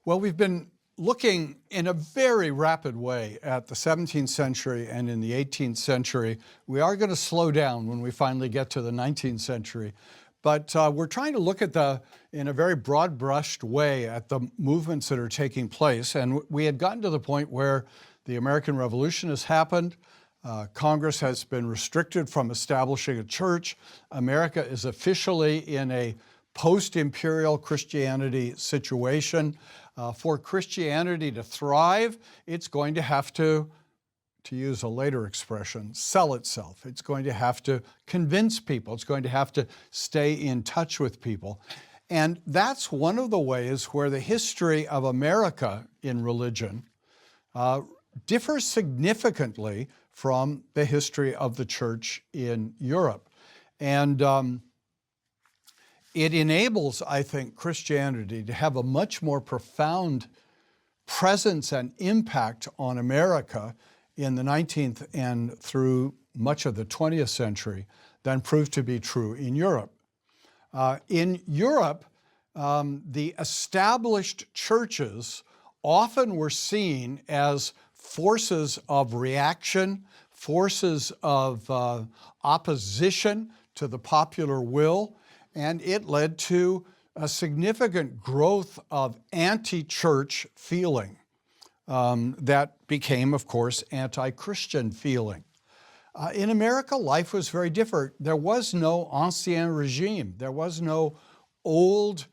Well, we've been looking in a very rapid way at the 17th century and in the 18th century. We are going to slow down when we finally get to the 19th century. But we're trying to look at in a very broad-brushed way at the movements that are taking place. And we had gotten to the point where the American Revolution has happened. Congress has been restricted from establishing a church. America is officially in a post-imperial Christianity situation. For Christianity to thrive, it's going to have to use a later expression, sell itself. It's going to have to convince people. It's going to have to stay in touch with people. And that's one of the ways where the history of America in religion differs significantly from the history of the church in Europe. And it enables, I think, Christianity to have a much more profound presence and impact on America in the 19th and through much of the 20th century than proved to be true in Europe. In Europe, the established churches often were seen as forces of reaction, forces of opposition to the popular will, and it led to a significant growth of anti-church feeling that became, of course, anti-Christian feeling. In America, life was very different. There was no ancien regime. There was no old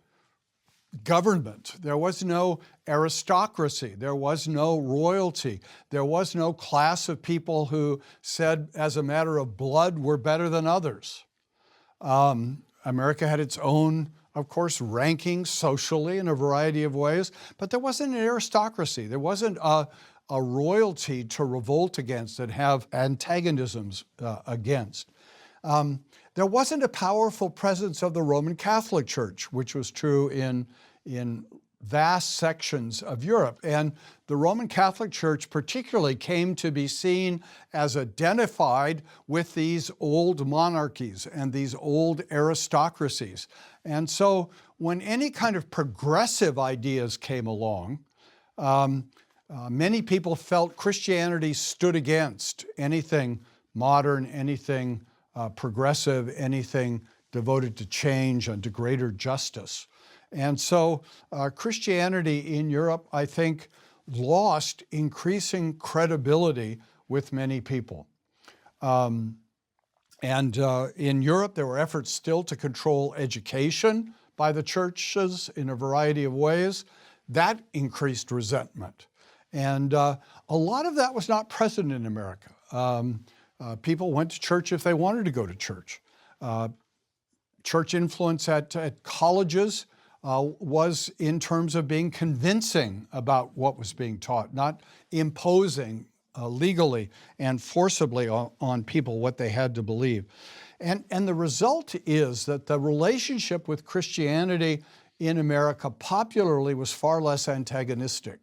government. There was no aristocracy. There was no royalty. There was no class of people who said, as a matter of blood, we're better than others. America had its own, of course, ranking socially in a variety of ways, but there wasn't an aristocracy. There wasn't a royalty to revolt against and have antagonisms against. There wasn't a powerful presence of the Roman Catholic Church, which was true in vast sections of Europe. And the Roman Catholic Church particularly came to be seen as identified with these old monarchies and these old aristocracies. And so when any kind of progressive ideas came along, many people felt Christianity stood against anything modern, anything progressive, anything devoted to change and to greater justice. And so Christianity in Europe, I think, lost increasing credibility with many people. In Europe, there were efforts still to control education by the churches in a variety of ways. That increased resentment. And a lot of that was not present in America. People went to church if they wanted to go to church. Church influence at colleges was in terms of being convincing about what was being taught, not imposing legally and forcibly on people what they had to believe. And the result is that the relationship with Christianity in America popularly was far less antagonistic.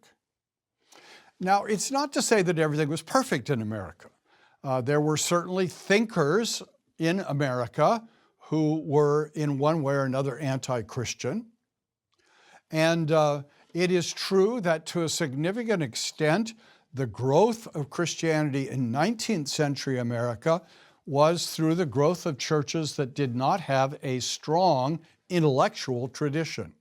Now, it's not to say that everything was perfect in America. There were certainly thinkers in America who were in one way or another anti-Christian. And it is true that to a significant extent, the growth of Christianity in 19th century America was through the growth of churches that did not have a strong intellectual tradition.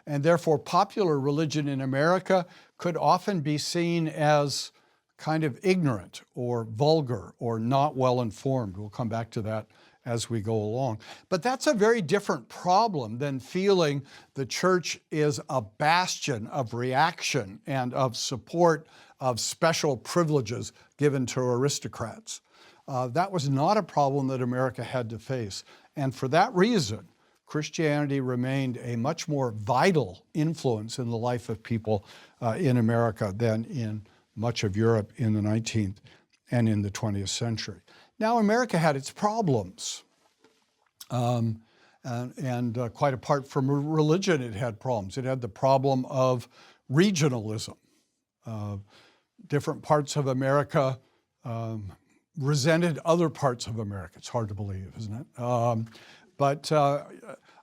And therefore, popular religion in America could often be seen as kind of ignorant or vulgar or not well informed. We'll come back to that as we go along. But that's a very different problem than feeling the church is a bastion of reaction and of support of special privileges given to aristocrats. That was not a problem that America had to face. And for that reason, Christianity remained a much more vital influence in the life of people in America than in much of Europe in the 19th and in the 20th century. Now, America had its problems. And quite apart from religion, it had problems. It had the problem of regionalism. Different parts of America resented other parts of America. It's hard to believe, isn't it? But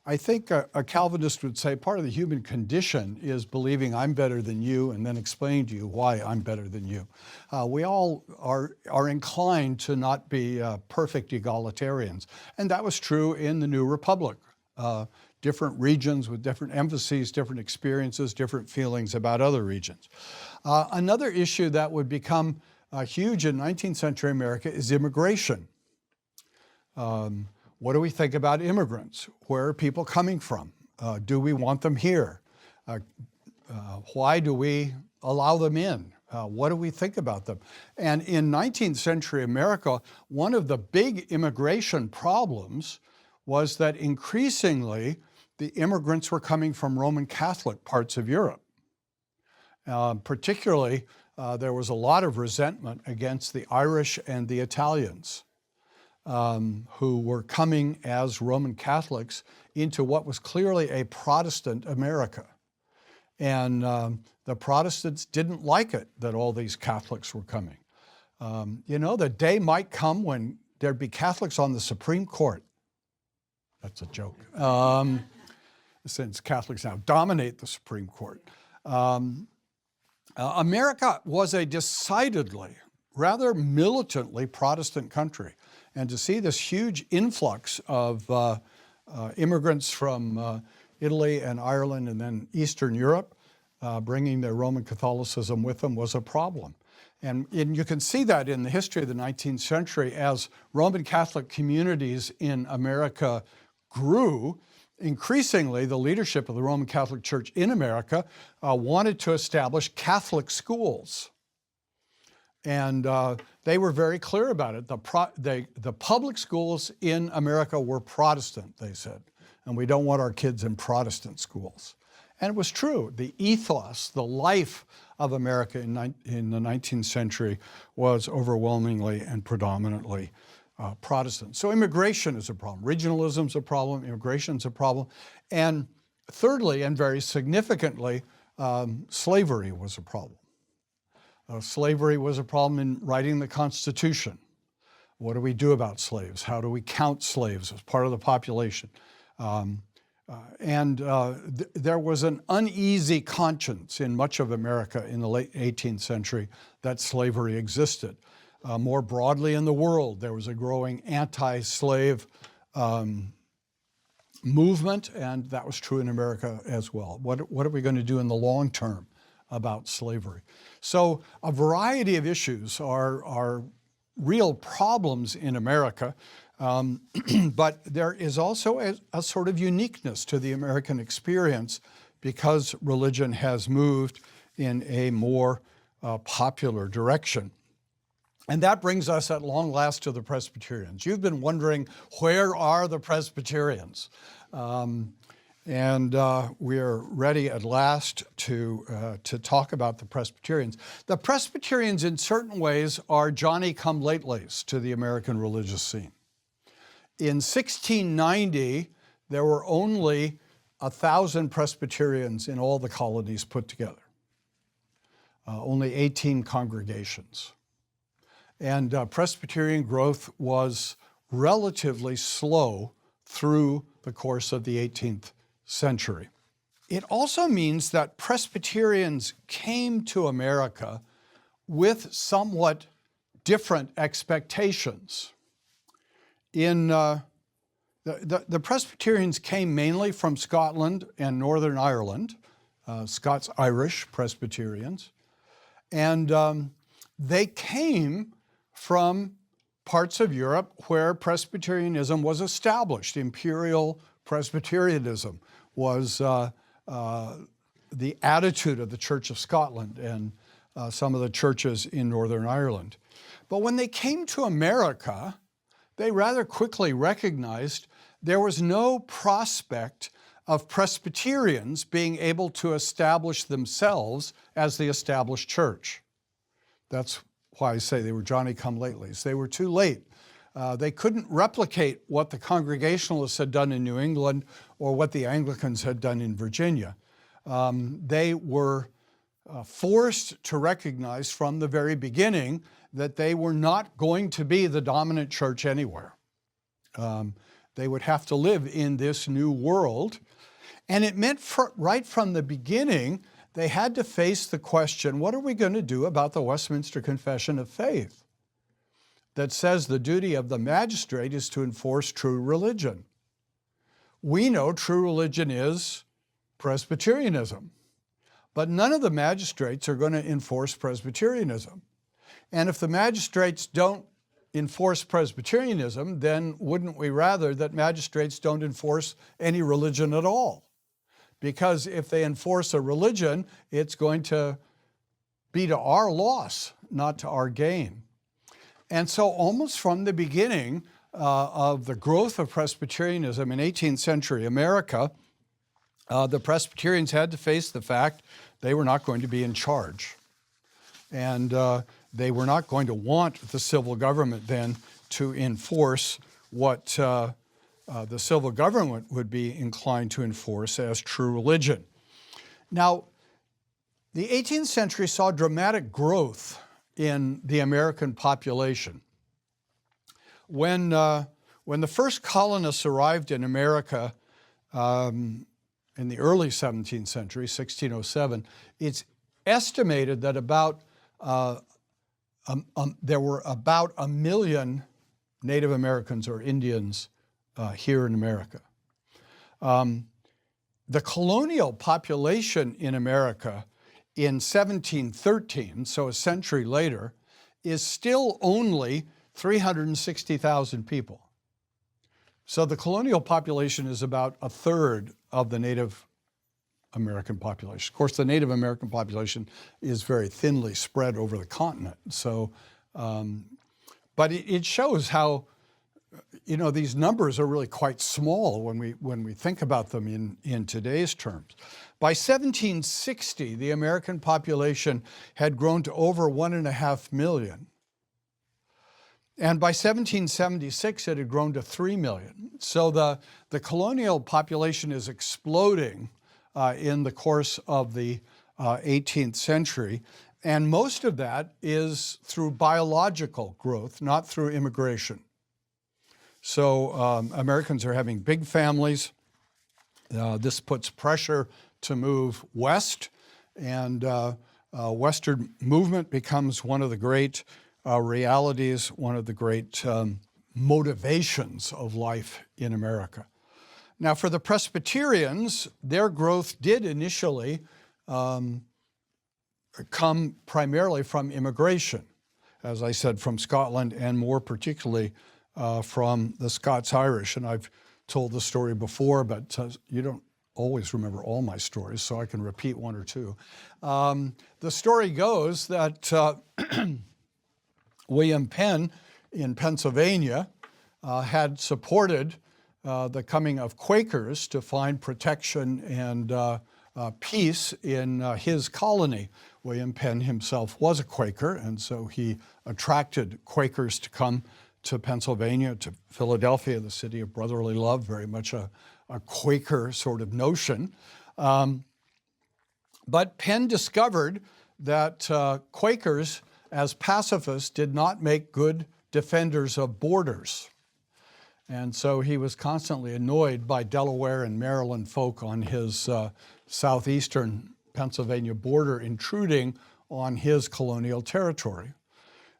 I think a Calvinist would say part of the human condition is believing I'm better than you and then explaining to you why I'm better than you. We all are inclined to not be perfect egalitarians. And that was true in the New Republic. Different regions with different emphases, different experiences, different feelings about other regions. Another issue that would become huge in 19th century America is immigration. What do we think about immigrants? Where are people coming from? Do we want them here? Why do we allow them in? What do we think about them? And in 19th century America, one of the big immigration problems was that increasingly the immigrants were coming from Roman Catholic parts of Europe. Particularly, there was a lot of resentment against the Irish and the Italians, who were coming as Roman Catholics into what was clearly a Protestant America. And the Protestants didn't like it that all these Catholics were coming. The day might come when there'd be Catholics on the Supreme Court. That's a joke. Since Catholics now dominate the Supreme Court. America was a decidedly, rather militantly Protestant country. And to see this huge influx of immigrants from Italy and Ireland and then Eastern Europe, bringing their Roman Catholicism with them was a problem. And you can see that in the history of the 19th century as Roman Catholic communities in America grew. Increasingly, the leadership of the Roman Catholic Church in America wanted to establish Catholic schools. And they were very clear about it. The public schools in America were Protestant, they said, and we don't want our kids in Protestant schools. And it was true. The ethos, the life of America in the 19th century was overwhelmingly and predominantly Protestant. So immigration is a problem. Regionalism is a problem. Immigration is a problem. And thirdly, and very significantly, slavery was a problem. Slavery was a problem in writing the Constitution. What do we do about slaves? How do we count slaves as part of the population? There was an uneasy conscience in much of America in the late 18th century that slavery existed. More broadly in the world, there was a growing anti-slave movement, and that was true in America as well. What are we going to do in the long term about slavery? So a variety of issues are real problems in America, but there is also a sort of uniqueness to the American experience because religion has moved in a more popular direction. And that brings us at long last to the Presbyterians. You've been wondering, where are the Presbyterians? We are ready at last to talk about the Presbyterians. The Presbyterians in certain ways are Johnny-come-latelys to the American religious scene. In 1690, there were only 1,000 Presbyterians in all the colonies put together. Only 18 congregations. And Presbyterian growth was relatively slow through the course of the 18th century. It also means that Presbyterians came to America with somewhat different expectations. The Presbyterians came mainly from Scotland and Northern Ireland, Scots-Irish Presbyterians, and they came from parts of Europe where Presbyterianism was established. Imperial Presbyterianism was the attitude of the Church of Scotland and some of the churches in Northern Ireland. But when they came to America, they rather quickly recognized there was no prospect of Presbyterians being able to establish themselves as the established church. That's why I say they were Johnny-come-latelys. They were too late. They couldn't replicate what the Congregationalists had done in New England or what the Anglicans had done in Virginia. They were forced to recognize from the very beginning that they were not going to be the dominant church anywhere. They would have to live in this new world. And it meant right from the beginning, they had to face the question, what are we going to do about the Westminster Confession of Faith that says the duty of the magistrate is to enforce true religion? We know true religion is Presbyterianism, but none of the magistrates are going to enforce Presbyterianism. And if the magistrates don't enforce Presbyterianism, then wouldn't we rather that magistrates don't enforce any religion at all? Because if they enforce a religion, it's going to be to our loss, not to our gain. And so almost from the beginning of the growth of Presbyterianism in 18th century America, the Presbyterians had to face the fact they were not going to be in charge. And they were not going to want the civil government then to enforce what the civil government would be inclined to enforce as true religion. Now, the 18th century saw dramatic growth in the American population. When the first colonists arrived in America in the early 17th century, 1607, it's estimated that there were about 1 million Native Americans or Indians here in America. The colonial population in America in 1713, so a century later, is still only 360,000 people. So the colonial population is about a third of the Native American population. Of course, the Native American population is very thinly spread over the continent. So, but it shows how, these numbers are really quite small when we think about them in today's terms. By 1760, the American population had grown to over 1.5 million. And by 1776, it had grown to 3 million. So the colonial population is exploding in the course of the 18th century. And most of that is through biological growth, not through immigration. So Americans are having big families. This puts pressure to move west, and Western movement becomes one of the great realities, one of the great motivations of life in America. Now, for the Presbyterians, their growth did initially come primarily from immigration, as I said, from Scotland, and more particularly from the Scots-Irish. And I've told the story before, but you don't always remember all my stories, so I can repeat one or two. The story goes that William Penn in Pennsylvania had supported the coming of Quakers to find protection and peace in his colony. William Penn himself was a Quaker, and so he attracted Quakers to come to Pennsylvania, to Philadelphia, the city of brotherly love, very much a Quaker sort of notion. But Penn discovered that Quakers, as pacifists, did not make good defenders of borders. And so he was constantly annoyed by Delaware and Maryland folk on his southeastern Pennsylvania border intruding on his colonial territory.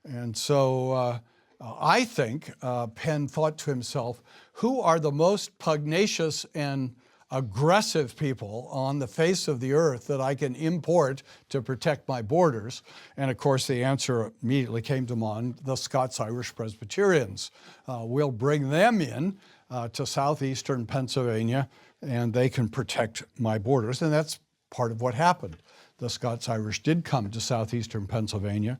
And so I think Penn thought to himself, who are the most pugnacious and aggressive people on the face of the earth that I can import to protect my borders? And of course, the answer immediately came to mind, the Scots-Irish Presbyterians. We'll bring them in to southeastern Pennsylvania, and they can protect my borders. And that's part of what happened. The Scots-Irish did come to southeastern Pennsylvania.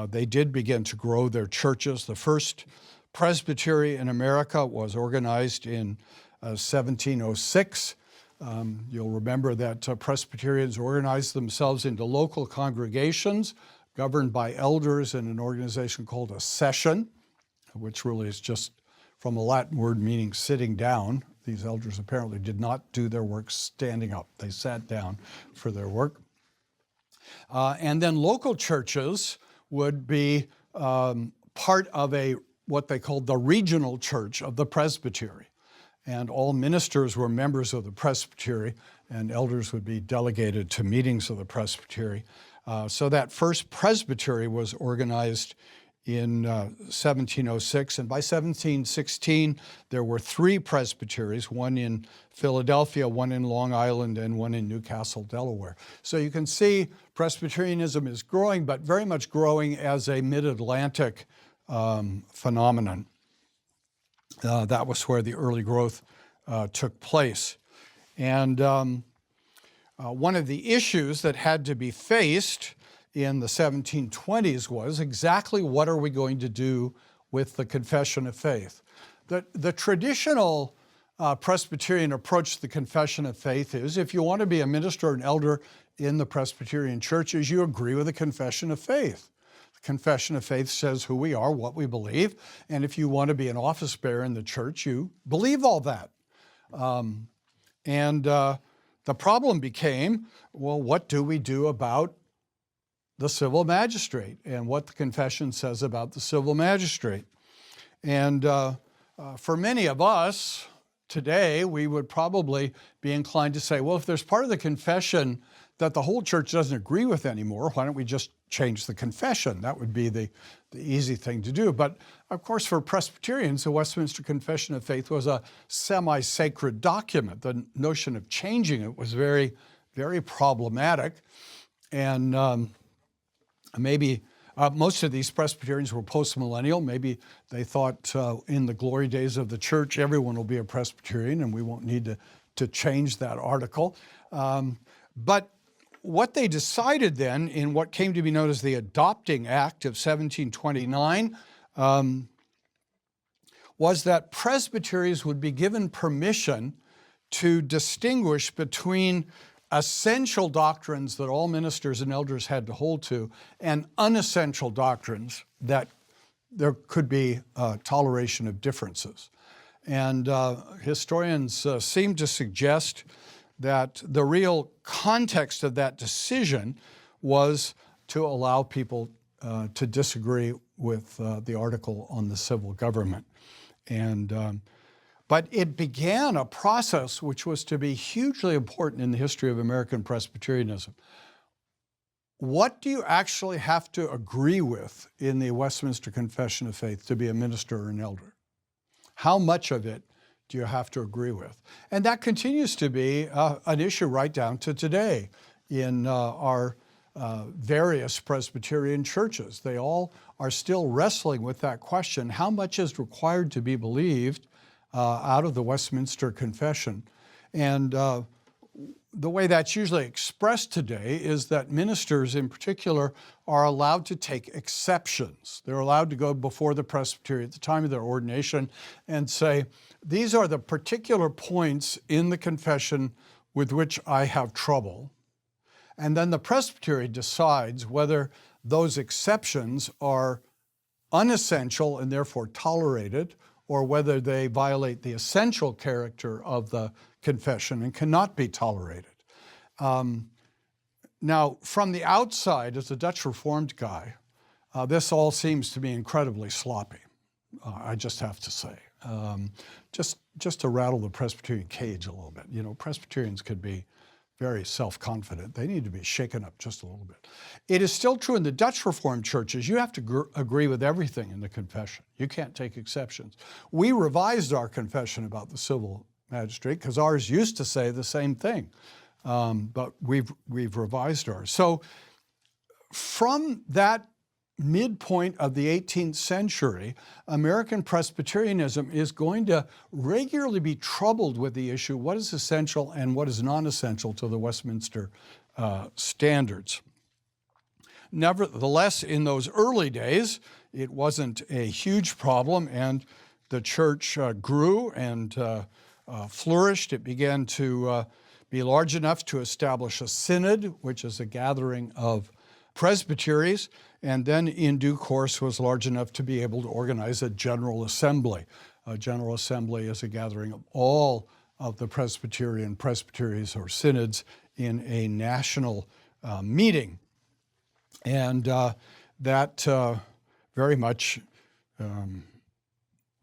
They did begin to grow their churches. The first presbytery in America was organized in 1706. You'll remember that Presbyterians organized themselves into local congregations governed by elders in an organization called a session, which really is just from a Latin word meaning sitting down. These elders apparently did not do their work standing up. They sat down for their work. And then local churches would be part of what they called the regional church of the presbytery. and all ministers were members of the presbytery, and elders would be delegated to meetings of the presbytery. So that first presbytery was organized in 1706, and by 1716 there were 3 presbyteries, one in Philadelphia, one in Long Island, and one in Newcastle, Delaware. So you can see Presbyterianism is growing, but very much growing as a mid-Atlantic phenomenon. That was where the early growth took place. And one of the issues that had to be faced in the 1720s was exactly what are we going to do with the confession of faith. The traditional Presbyterian approach to the confession of faith is if you want to be a minister or an elder in the Presbyterian churches, you agree with the confession of faith. The confession of faith says who we are, what we believe, and if you want to be an office bearer in the church, you believe all that. The problem became, well, what do we do about the civil magistrate and what the confession says about the civil magistrate? And for many of us today, we would probably be inclined to say, well, if there's part of the confession that the whole church doesn't agree with anymore, why don't we just change the confession? That would be the easy thing to do. But of course, for Presbyterians, the Westminster Confession of Faith was a semi-sacred document. The notion of changing it was very, very problematic. And maybe most of these Presbyterians were post-millennial. Maybe they thought in the glory days of the church, everyone will be a Presbyterian and we won't need to change that article. But what they decided then in what came to be known as the Adopting Act of 1729 was that presbyteries would be given permission to distinguish between essential doctrines that all ministers and elders had to hold to and unessential doctrines that there could be toleration of differences. And historians seem to suggest that the real context of that decision was to allow people to disagree with the article on the civil government. But it began a process which was to be hugely important in the history of American Presbyterianism. What do you actually have to agree with in the Westminster Confession of Faith to be a minister or an elder? How much of it do you have to agree with? And that continues to be an issue right down to today in our various Presbyterian churches. They all are still wrestling with that question. How much is required to be believed out of the Westminster Confession? And the way that's usually expressed today is that ministers in particular are allowed to take exceptions. They're allowed to go before the presbytery at the time of their ordination and say, these are the particular points in the confession with which I have trouble. And then the presbytery decides whether those exceptions are unessential and therefore tolerated, or whether they violate the essential character of the confession and cannot be tolerated. Now, from the outside, as a Dutch Reformed guy, this all seems to be incredibly sloppy, I just have to say. Just to rattle the Presbyterian cage a little bit. You know, Presbyterians could be very self-confident. They need to be shaken up just a little bit. It is still true in the Dutch Reformed churches. You have to agree with everything in the confession. You can't take exceptions. We revised our confession about the civil magistrate because ours used to say the same thing, but we've revised ours. So from that midpoint of the 18th century, American Presbyterianism is going to regularly be troubled with the issue, what is essential and what is non-essential to the Westminster standards. Nevertheless, in those early days, it wasn't a huge problem, and the church grew and flourished. It began to be large enough to establish a synod, which is a gathering of presbyteries, and then in due course was large enough to be able to organize a general assembly. A general assembly is a gathering of all of the Presbyterian presbyteries or synods in a national meeting. And that very much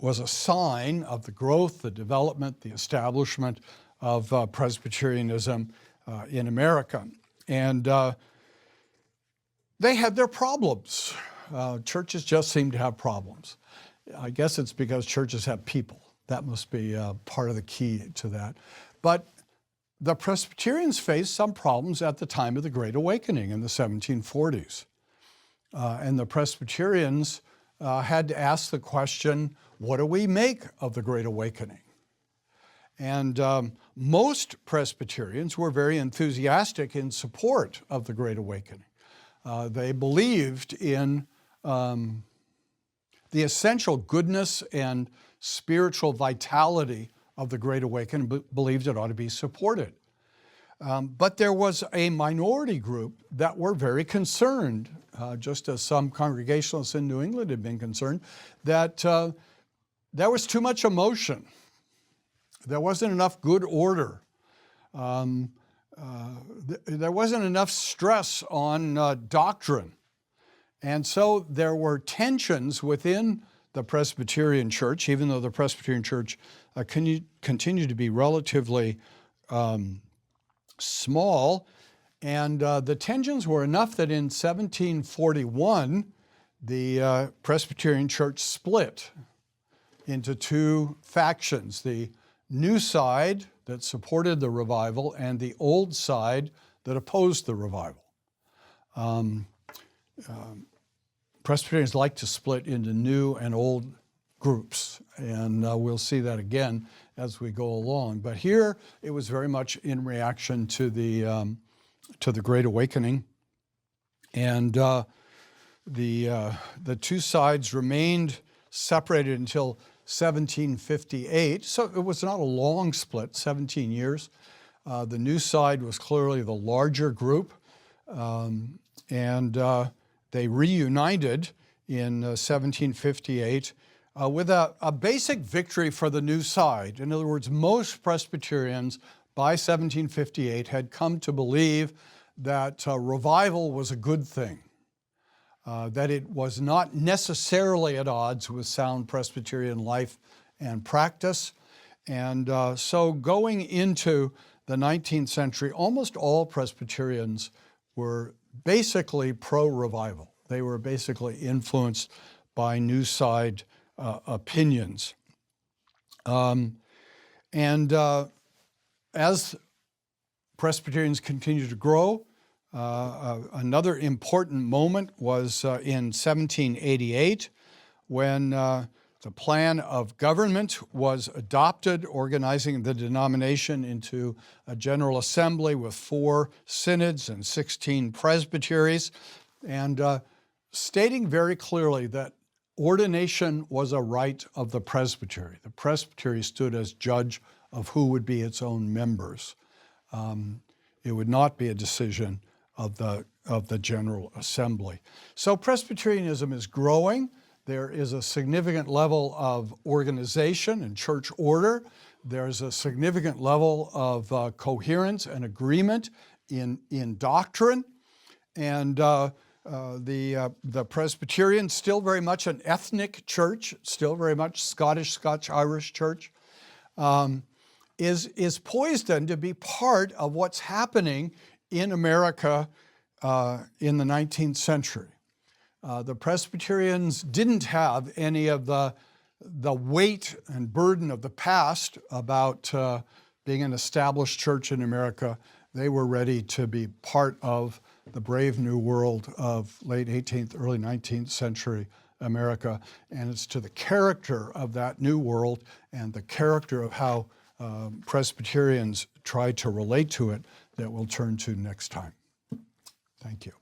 was a sign of the growth, the development, the establishment of Presbyterianism in America. And they had their problems. Churches just seem to have problems. I guess it's because churches have people. That must be part of the key to that. But the Presbyterians faced some problems at the time of the Great Awakening in the 1740s. And the Presbyterians had to ask the question, what do we make of the Great Awakening? And most Presbyterians were very enthusiastic in support of the Great Awakening. They believed in the essential goodness and spiritual vitality of the Great Awakening, believed it ought to be supported. But there was a minority group that were very concerned, just as some Congregationalists in New England had been concerned, that there was too much emotion. There wasn't enough good order. There wasn't enough stress on doctrine. And so there were tensions within the Presbyterian Church, even though the Presbyterian Church continued to be relatively small. And the tensions were enough that in 1741, the Presbyterian Church split into two factions, the new side that supported the revival and the old side that opposed the revival. Presbyterians like to split into new and old groups, and we'll see that again as we go along. But here it was very much in reaction to the Great Awakening, and the two sides remained separated until 1758. So it was not a long split, 17 years. The new side was clearly the larger group, and they reunited in 1758 with a basic victory for the new side. In other words, most Presbyterians by 1758 had come to believe that revival was a good thing, that it was not necessarily at odds with sound Presbyterian life and practice. And so going into the 19th century, almost all Presbyterians were basically pro-revival. They were basically influenced by new side opinions. As Presbyterians continued to grow, another important moment was in 1788 when the plan of government was adopted, organizing the denomination into a General Assembly with 4 synods and 16 presbyteries, and stating very clearly that ordination was a right of the presbytery. The presbytery stood as judge of who would be its own members. It would not be a decision of the General Assembly. So Presbyterianism is growing. There is a significant level of organization and church order. There's a significant level of coherence and agreement in doctrine. And the Presbyterian, still very much an ethnic church, still very much Scotch-Irish church, is poised then to be part of what's happening in America in the 19th century. The Presbyterians didn't have any of the weight and burden of the past about being an established church in America. They were ready to be part of the brave new world of late 18th, early 19th century America. And it's to the character of that new world and the character of how Presbyterians try to relate to it that we'll turn to next time. Thank you.